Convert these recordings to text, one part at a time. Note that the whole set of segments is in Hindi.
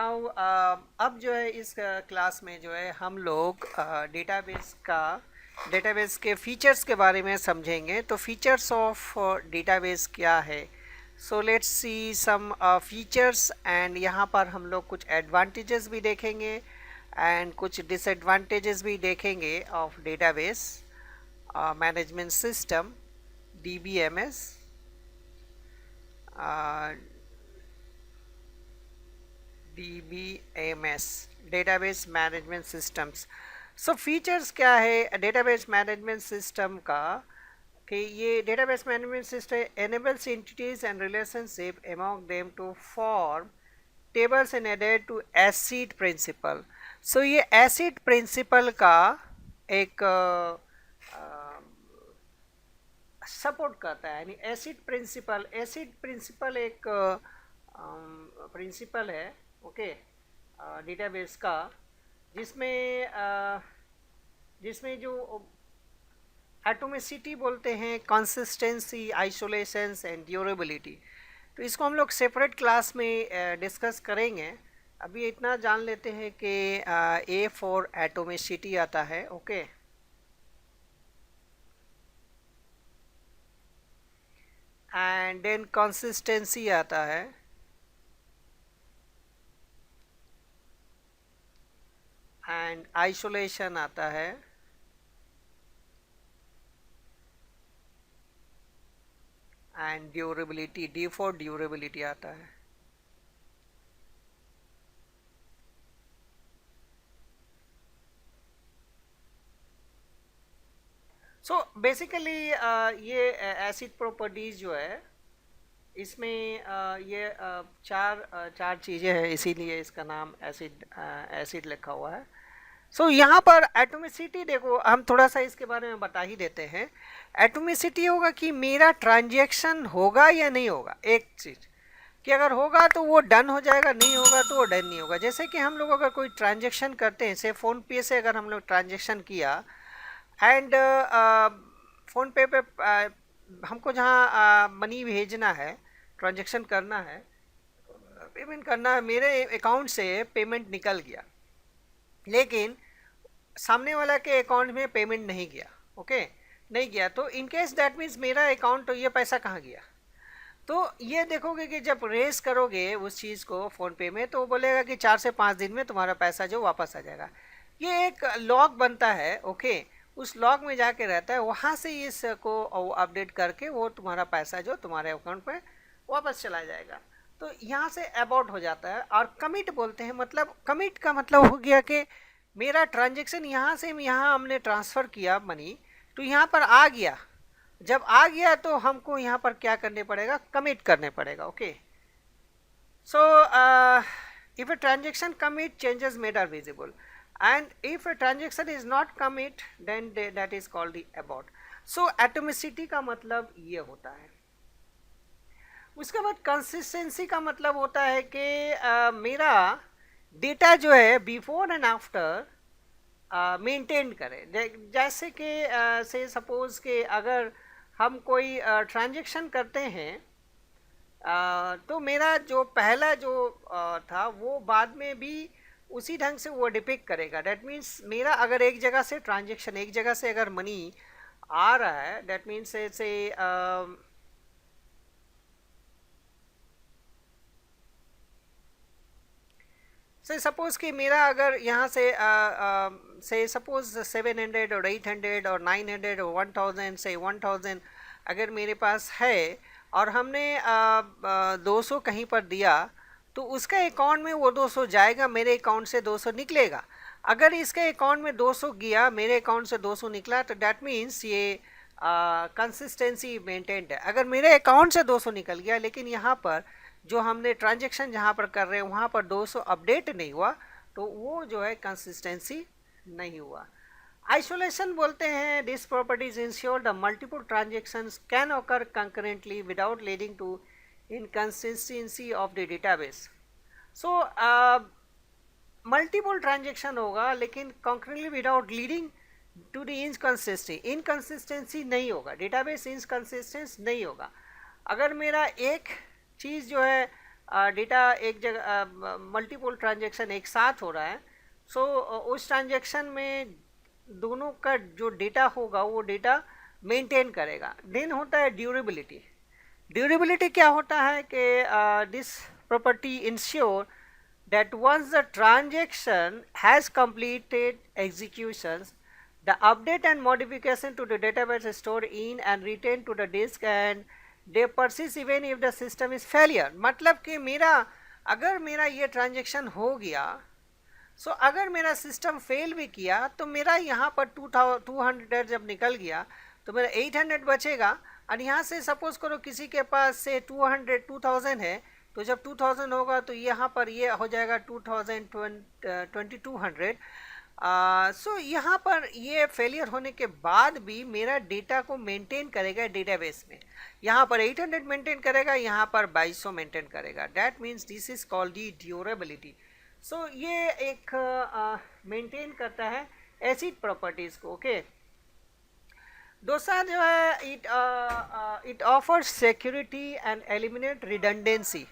नाउ अब जो है इस क्लास में जो है हम लोग डेटाबेस के फीचर्स के बारे में समझेंगे। तो फीचर्स ऑफ डेटाबेस क्या है? So let's see some features and यहाँ पर हम लोग कुछ एडवांटेजेस भी देखेंगे एंड कुछ डिसएडवांटेजेस भी देखेंगे of database management system DBMS, DBMS database management systems. So features क्या है डेटाबेस मैनेजमेंट सिस्टम का कि ये database management system enables entities and relationship among them to form tables and adhere to ACID principle। सो ये ACID प्रिंसिपल का एक सपोर्ट करता है, यानी एसिड प्रिंसिपल एक प्रिंसिपल है, ओके, डेटाबेस का, जिसमें जिसमें जो एटोमिसिटी बोलते हैं, कंसिस्टेंसी, आइसोलेशंस एंड ड्यूरेबिलिटी। तो इसको हम लोग सेपरेट क्लास में डिस्कस करेंगे। अभी इतना जान लेते हैं कि A फॉर एटोमिसिटी आता है, ओके। एंड देन कंसिस्टेंसी आता है, एंड आइसोलेशन आता है, and durability, D for durability आता है। सो बेसिकली ये एसिड प्रॉपर्टीज जो है इसमें ये चार चीज़ें हैं, इसीलिए इसका नाम एसिड लिखा हुआ है। सो यहाँ पर एटोमिसिटी देखो, हम थोड़ा सा इसके बारे में बता ही देते हैं। एटोमिसिटी होगा कि मेरा ट्रांजैक्शन होगा या नहीं होगा, एक चीज़ कि अगर होगा तो वो डन हो जाएगा, नहीं होगा तो वो डन नहीं होगा। जैसे कि हम लोग अगर कोई ट्रांजैक्शन करते हैं, से फ़ोन पे से अगर हम लोग ट्रांजैक्शन किया एंड फ़ोन पे हमको जहाँ मनी भेजना है, ट्रांजैक्शन करना है, पेमेंट करना है, मेरे अकाउंट से पेमेंट निकल गया, लेकिन सामने वाला के अकाउंट में पेमेंट नहीं गया, ओके, नहीं गया, तो इन केस दैट मीन्स मेरा अकाउंट, तो ये पैसा कहाँ गया? तो ये देखोगे कि जब रेस करोगे उस चीज़ को फ़ोन पे में, तो वो बोलेगा कि 4 से 5 दिन में तुम्हारा पैसा जो वापस आ जाएगा। ये एक लॉग बनता है, ओके, उस लॉग में जाके रहता है, वहाँ से इसको अपडेट करके वो तुम्हारा पैसा जो तुम्हारे अकाउंट पे वापस चला जाएगा। तो यहाँ से अबाउट हो जाता है। और कमिट बोलते हैं, मतलब कमिट का मतलब हो गया कि मेरा ट्रांजेक्शन यहाँ से यहाँ हमने ट्रांसफ़र किया मनी, तो यहाँ पर आ गया, जब आ गया तो हमको यहाँ पर क्या करने पड़ेगा, कमिट करने पड़ेगा, okay. So if a transaction commit, changes made are visible, and if a transaction is not commit, then that is called the abort। so atomicity का मतलब ये होता है। उसके बाद कंसिस्टेंसी का मतलब होता है कि मेरा डेटा जो है बिफोर एंड आफ्टर मेंटेन करें। जैसे कि से सपोज के अगर हम कोई ट्रांजैक्शन करते हैं, तो मेरा जो पहला जो था वो बाद में भी उसी ढंग से वो डिपिक्ट करेगा। डैट मीन्स मेरा अगर एक जगह से ट्रांजैक्शन, एक जगह से अगर मनी आ रहा है, डैट मीन्स से से सपोज कि मेरा अगर यहाँ से सपोज 700 और 800 और 900 और 1000 से 1000 अगर मेरे पास है और हमने 200 कहीं पर दिया, तो उसका अकाउंट में वो 200 जाएगा, मेरे अकाउंट से 200 निकलेगा। अगर इसके अकाउंट में 200 गया, मेरे अकाउंट से 200 निकला, तो डैट मीन्स ये कंसिस्टेंसी मेंटेन्ड है। अगर मेरे अकाउंट से 200 निकल गया, लेकिन यहाँ पर जो हमने ट्रांजैक्शन जहाँ पर कर रहे हैं वहाँ पर 200 अपडेट नहीं हुआ, तो वो जो है कंसिस्टेंसी नहीं हुआ। आइसोलेशन बोलते हैं, this properties ensure the multiple transactions can occur concurrently without leading to inconsistency of the database. So multiple transaction होगा, लेकिन concurrently without leading to the inconsistency नहीं होगा, डेटाबेस इनकंसिस्टेंस नहीं होगा। अगर मेरा एक चीज़ जो है डेटा एक जगह मल्टीपल ट्रांजेक्शन एक साथ हो रहा है, सो उस ट्रांजेक्शन में दोनों का जो डेटा होगा वो डेटा मेंटेन करेगा। देन होता है ड्यूरेबिलिटी। ड्यूरेबिलिटी क्या होता है कि this property ensure that once the transaction has completed executions, the update and modification to the database is stored in and retained to the disk and they persist even if the system is failure। मतलब कि मेरा अगर मेरा ये ट्रांजेक्शन हो गया, सो अगर मेरा सिस्टम फेल भी किया तो मेरा यहाँ पर 200 जब निकल गया तो मेरा 800 बचेगा। और यहाँ से सपोज करो किसी के पास से 2000 है, तो जब 2000 होगा तो यहाँ पर ये हो जाएगा 2200। सो यहाँ पर ये फेलियर होने के बाद भी मेरा डेटा को मेंटेन करेगा डेटाबेस में। यहाँ पर 800 मेंटेन करेगा, यहाँ पर 2200 मेंटेन करेगा। That means this is called the durability. So ये एक मेंटेन करता है एसिड प्रॉपर्टीज को। ओके, दूसरा जो है it offers security and eliminate redundancy.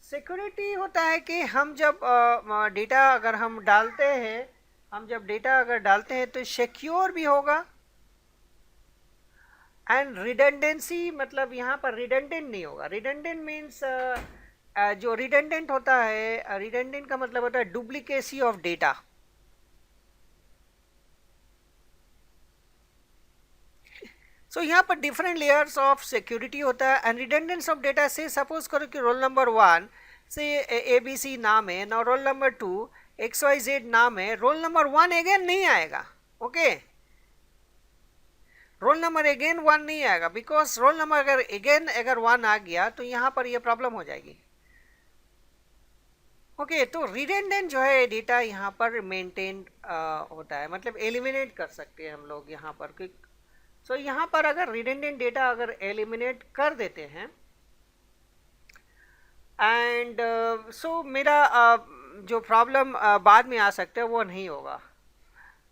Security होता है कि हम जब डेटा अगर हम डालते हैं, हम जब डेटा अगर डालते हैं तो सिक्योर भी होगा। एंड रिडंडेंसी मतलब यहाँ पर रिडंडेंट नहीं होगा। रिडंडेंट मीन्स जो रिडंडेंट होता है, रिडंडेंट का मतलब होता है डुप्लीकेसी ऑफ डेटा। सो यहाँ पर डिफरेंट लेयर्स ऑफ सिक्योरिटी होता है। एंड रिडंडेंस ऑफ डेटा से सपोज करो कि रोल नंबर 1 से ABC नाम है, ना रोल नंबर 2 XYZ नाम है, रोल नंबर 1 अगेन नहीं आएगा। ओके, रोल नंबर अगेन 1 नहीं आएगा, बिकॉज रोल नंबर अगर 1 आ गया तो यहाँ पर ये प्रॉब्लम हो जाएगी। ओके, तो रिडंडेंट जो है डेटा यहाँ पर मेंटेन होता है, मतलब एलिमिनेट कर सकते हैं हम लोग यहाँ पर। सो यहाँ पर अगर रिडंडेंट डेटा अगर एलिमिनेट कर देते हैं एंड सो मेरा जो प्रॉब्लम बाद में आ सकता है वो नहीं होगा।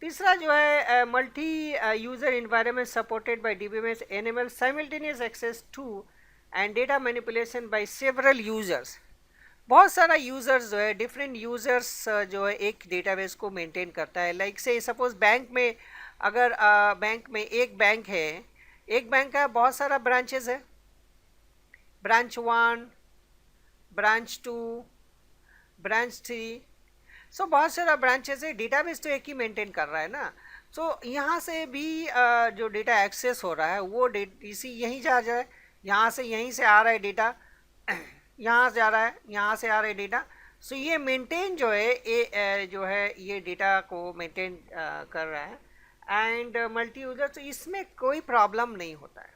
तीसरा जो है multi user environment supported by DBMS enable simultaneous access to and data manipulation by several users. बहुत सारा यूजर्स जो है, डिफरेंट यूजर्स जो है एक डेटाबेस को मेंटेन करता है। लाइक से सपोज बैंक में अगर बैंक में एक बैंक है, एक बैंक का बहुत सारा ब्रांचेस है, ब्रांच 1, ब्रांच 2, ब्रांच 3, सो बहुत सारा ब्रांचेस है। डेटाबेस तो एक ही मेंटेन कर रहा है ना। सो यहाँ से भी जो डेटा एक्सेस हो रहा है वो इसी यहीं जा रहा है, यहाँ से यहीं से आ रहा है डेटा, यहाँ से आ रहा है, यहाँ से आ रहा है डेटा। सो ये मेंटेन जो है जो है ये डेटा को मेंटेन कर रहा है एंड मल्टी यूजर। तो इसमें कोई प्रॉब्लम नहीं होता है,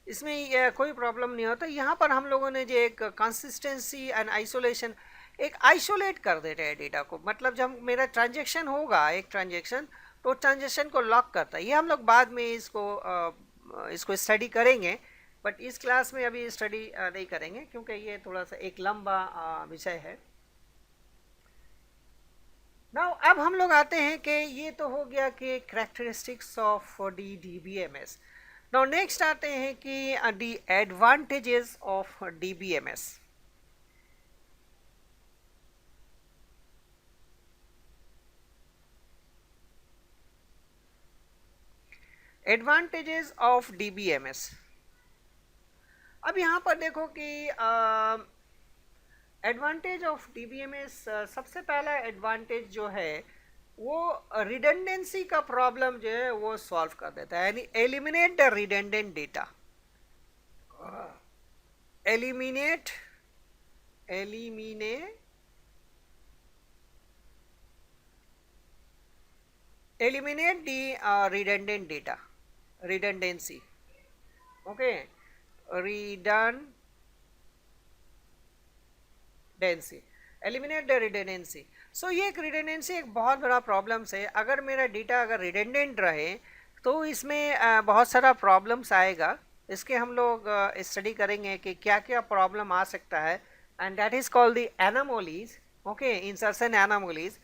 इसमें कोई प्रॉब्लम नहीं होता। यहाँ पर हम लोगों ने जो एक कंसिस्टेंसी एंड आइसोलेशन, एक आइसोलेट कर देते हैं डेटा को। मतलब जब मेरा ट्रांजेक्शन होगा एक ट्रांजेक्शन, तो ट्रांजेक्शन को लॉक करता है। ये हम लोग बाद में इसको स्टडी करेंगे, बट इस क्लास में अभी स्टडी नहीं करेंगे क्योंकि ये थोड़ा सा एक लंबा विषय है। नाउ अब हम लोग आते हैं कि ये तो हो गया कि characteristics of DBMS। Now next आते हैं कि the advantages of DBMS। Advantages of DBMS। अब यहाँ पर देखो कि एडवांटेज ऑफ DBMS, सबसे पहला एडवांटेज जो है वो रिडंडेंसी का प्रॉब्लम जो है वो सॉल्व कर देता है, यानी eliminate the redundant data. Eliminate the redundant data, redundancy। Okay, redundancy, eliminate the redundancy. So ये एक रिडंडेंसी एक बहुत बड़ा प्रॉब्लम है। अगर मेरा डेटा अगर रिडंडेंट रहे तो इसमें बहुत सारा प्रॉब्लम्स आएगा। इसके हम लोग स्टडी करेंगे कि क्या क्या प्रॉब्लम आ सकता है, and that is called the anomalies. Okay, insertion anomalies,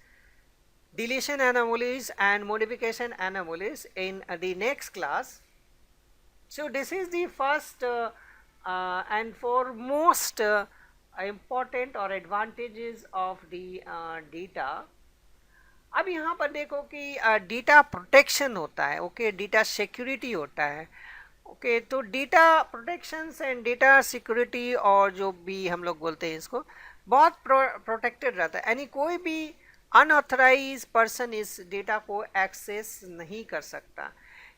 deletion anomalies and modification anomalies in the next class. So this is the first and foremost important or advantages of the data. अब यहाँ पर देखो कि डेटा प्रोटेक्शन होता है, ओके, डेटा सिक्योरिटी होता है, ओके। तो data protections and data security और जो भी हम लोग बोलते हैं इसको, बहुत प्रोटेक्टेड रहता है, यानी कोई भी अनऑथराइज पर्सन इस डेटा को एक्सेस नहीं कर सकता।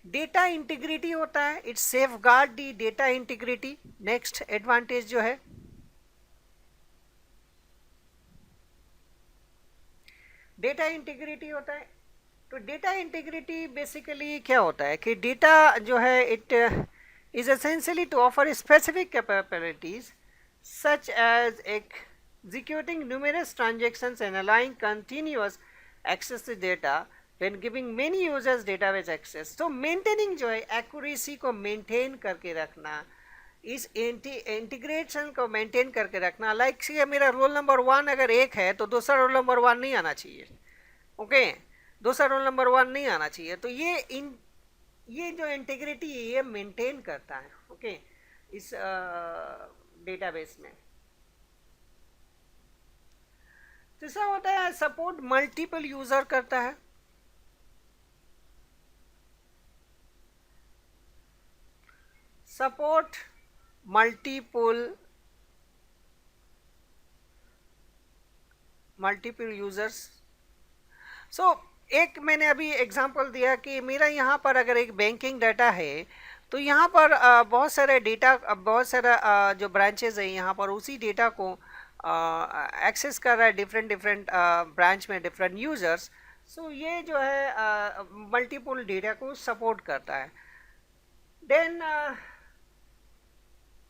डेटा इंटीग्रिटी होता है, it's safe guard the data integrity. Next advantage जो है डेटा इंटीग्रिटी होता है। तो डेटा इंटीग्रिटी बेसिकली क्या होता है कि डेटा जो है it is essentially to offer specific capabilities such as executing numerous transactions and allowing continuous access to data when giving many users database access। तो मेंटेनिंग जो है एक्यूरेसी को मेंटेन करके रखना, इस इंटीग्रेशन को मेंटेन करके रखना। लाइक सी मेरा रोल नंबर 1 अगर एक है तो दूसरा रोल नंबर 1 नहीं आना चाहिए, ओके, दूसरा रोल नंबर 1 नहीं आना चाहिए। तो ये जो इंटीग्रिटी है ये मेंटेन करता है, ओके, इस डेटाबेस में। तीसरा होता है सपोर्ट मल्टीपल यूजर करता है। Support multiple users. सो एक मैंने अभी एग्जांपल दिया कि मेरा यहाँ पर अगर एक बैंकिंग डाटा है तो यहाँ पर बहुत सारे डेटा, बहुत सारा जो ब्रांचेज है यहाँ पर उसी डेटा को एक्सेस कर रहा है डिफरेंट ब्रांच में डिफरेंट यूजर्स। सो ये जो है मल्टीपल डेटा को सपोर्ट करता है। देन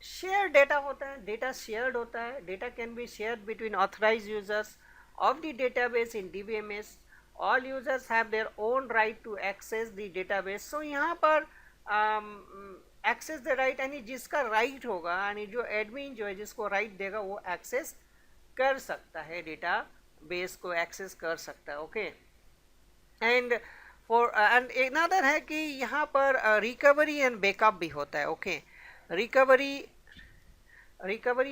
शेयर डेटा होता है, डेटा शेयर्ड होता है। Data can be shared between authorise users of the database in DBMS. All users have their own right to access the database. So यहाँ पर एक्सेस द राइट, यानी जिसका राइट होगा, यानी जो एडमिन जो है जिसको राइट देगा वो एक्सेस कर सकता है, डेटा बेस को एक्सेस कर सकता है, ओके। एंड एंड अनदर है कि यहाँ पर रिकवरी एंड बैकअप भी होता है, ओके। रिकवरी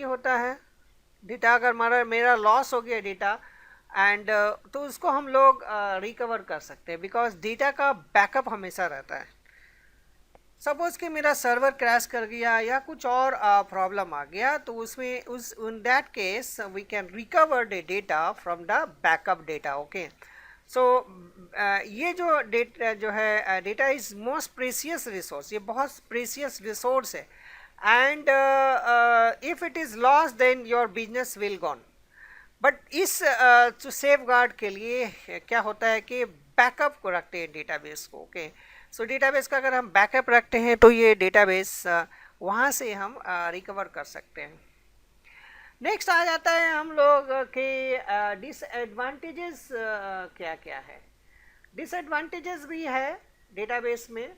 होता है, डेटा अगर मेरा लॉस हो गया डेटा एंड तो उसको हम लोग रिकवर कर सकते हैं, बिकॉज डेटा का बैकअप हमेशा रहता है। सपोज कि मेरा सर्वर क्रैश कर गया या कुछ और प्रॉब्लम आ गया तो उसमें in that case we can recover the data from the backup data, okay. So ये जो डेटा जो है data is most precious resource, ये बहुत प्रेशियस रिसोर्स है। And if it is loss then your business will gone. But इस टू सेफ गार्ड के लिए क्या होता है कि बैकअप को रखते हैं डेटाबेस को, ओके। सो डेटाबेस का अगर हम बैकअप रखते हैं तो ये डेटाबेस वहाँ से हम रिकवर कर सकते हैं। नेक्स्ट आ जाता है हम लोग के डिसएडवांटेजेस क्या क्या है। डिसएडवांटेजेस भी है डेटाबेस में,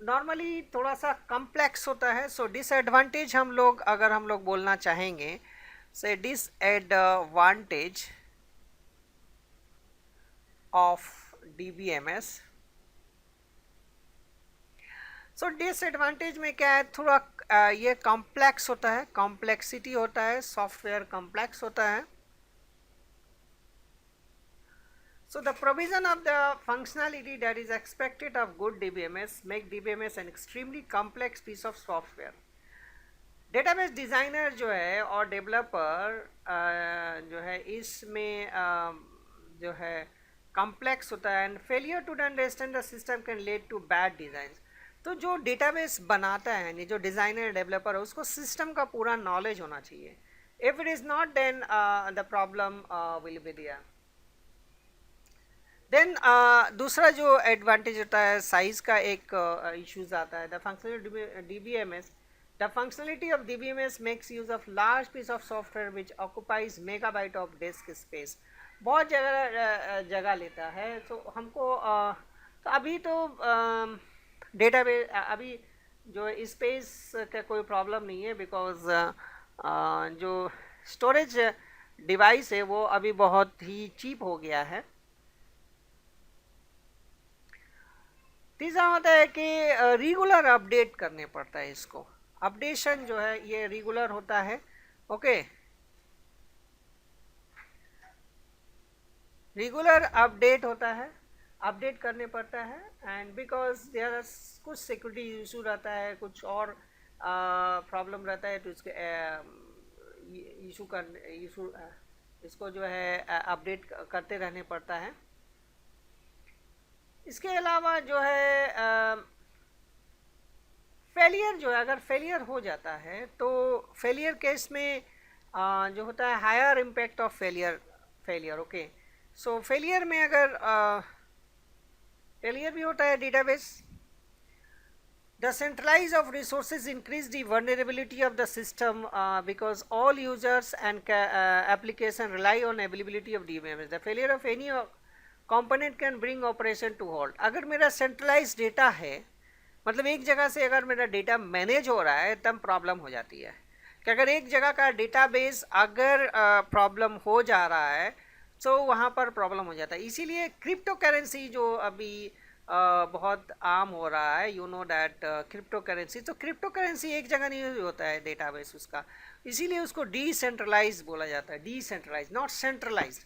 नॉर्मली थोड़ा सा कॉम्प्लेक्स होता है। सो डिसएडवांटेज हम लोग अगर हम लोग बोलना चाहेंगे, से disadvantage of DBMS. So disadvantage में क्या है, थोड़ा ये कॉम्प्लेक्स होता है, कॉम्प्लेक्सिटी होता है, सॉफ्टवेयर कॉम्प्लेक्स होता है। So the provision of the functionality that is expected of good DBMS make DBMS an extremely complex piece of software। Database designer जो है और डेवलपर जो है इसमें जो है कॉम्प्लेक्स होता है and failure to understand the system can lead to bad design. तो जो डेटाबेस बनाता है यानी जो डिज़ाइनर डेवलपर है उसको सिस्टम का पूरा नॉलेज होना चाहिए। If it is not then the problem will be there. Then दूसरा जो एडवांटेज होता है साइज का एक इश्यूज आता है। The functional DBMS, the functionality of DBMS makes use of large piece of software which occupies megabyte of disk space। बहुत जगह लेता है। तो हमको तो अभी तो डेटाबेस अभी जो स्पेस का कोई प्रॉब्लम नहीं है, बिकॉज जो स्टोरेज डिवाइस है वो अभी बहुत ही चीप हो गया है। तीसरा होता है कि रेगुलर अपडेट करने पड़ता है इसको। अपडेशन जो है ये रेगुलर होता है। ओके, रेगुलर अपडेट होता है, अपडेट करने पड़ता है। एंड बिकॉज देयर आर कुछ सिक्योरिटी इशू रहता है, कुछ और प्रॉब्लम रहता है, तो इसके इशू इसको जो है अपडेट करते रहने पड़ता है। इसके अलावा जो है फेलियर जो है, अगर फेलियर हो जाता है तो फेलियर केस में जो होता है higher impact of failure. Okay, so failure में अगर फेलियर भी होता है database. The centralize of resources increase the vulnerability of the system because all users and application rely on availability of DBMS. The failure of any component can bring operation to halt. अगर मेरा centralized data है, मतलब एक जगह से अगर मेरा डेटा मैनेज हो रहा है, तब प्रॉब्लम हो जाती है। कि अगर एक जगह का डेटाबेस अगर प्रॉब्लम हो जा रहा है तो वहाँ पर प्रॉब्लम हो जाता है। इसीलिए क्रिप्टो करेंसी जो अभी बहुत आम हो रहा है, you know that crypto currency, तो क्रिप्टो करेंसी एक जगह नहीं होता है डेटाबेस उसका, इसीलिए उसको डिसेंट्रलाइज बोला जाता है। Decentralize, not centralize.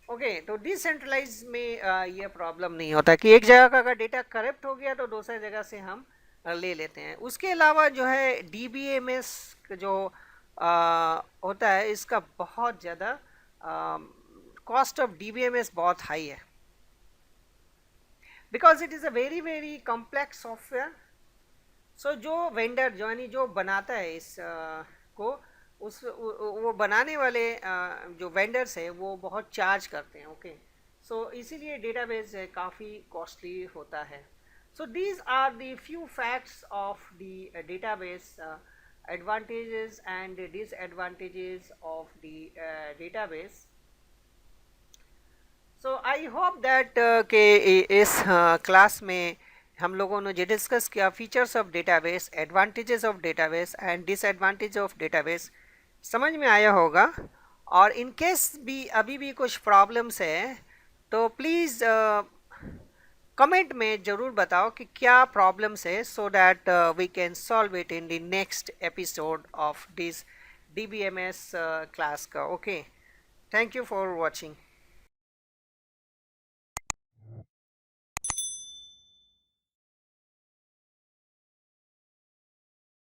ओके, तो डिसेंट्रलाइज में ये प्रॉब्लम नहीं होता कि एक जगह का अगर डेटा करप्ट हो गया तो दूसरे जगह से हम ले लेते हैं। उसके अलावा जो है DBMS जो होता है, इसका बहुत ज़्यादा कॉस्ट ऑफ DBMS बहुत हाई है, because it is a very very complex software. So जो वेंडर जो यानी जो बनाता है इस को, वो बनाने वाले जो वेंडर्स है वो बहुत चार्ज करते हैं। ओके, सो इसीलिए डेटाबेस काफ़ी कॉस्टली होता है। So these are the few facts of the database, advantages and disadvantages of the database. So I hope that के इस क्लास में हम लोगों ने जो डिस्कस किया features of database, advantages of database and disadvantage of database, समझ में आया होगा। और इन केस भी अभी भी कुछ प्रॉब्लम्स है तो प्लीज़ कमेंट में ज़रूर बताओ कि क्या प्रॉब्लम्स है, so that we can solve it in the next episode of this DBMS class का। Okay, thank you for watching.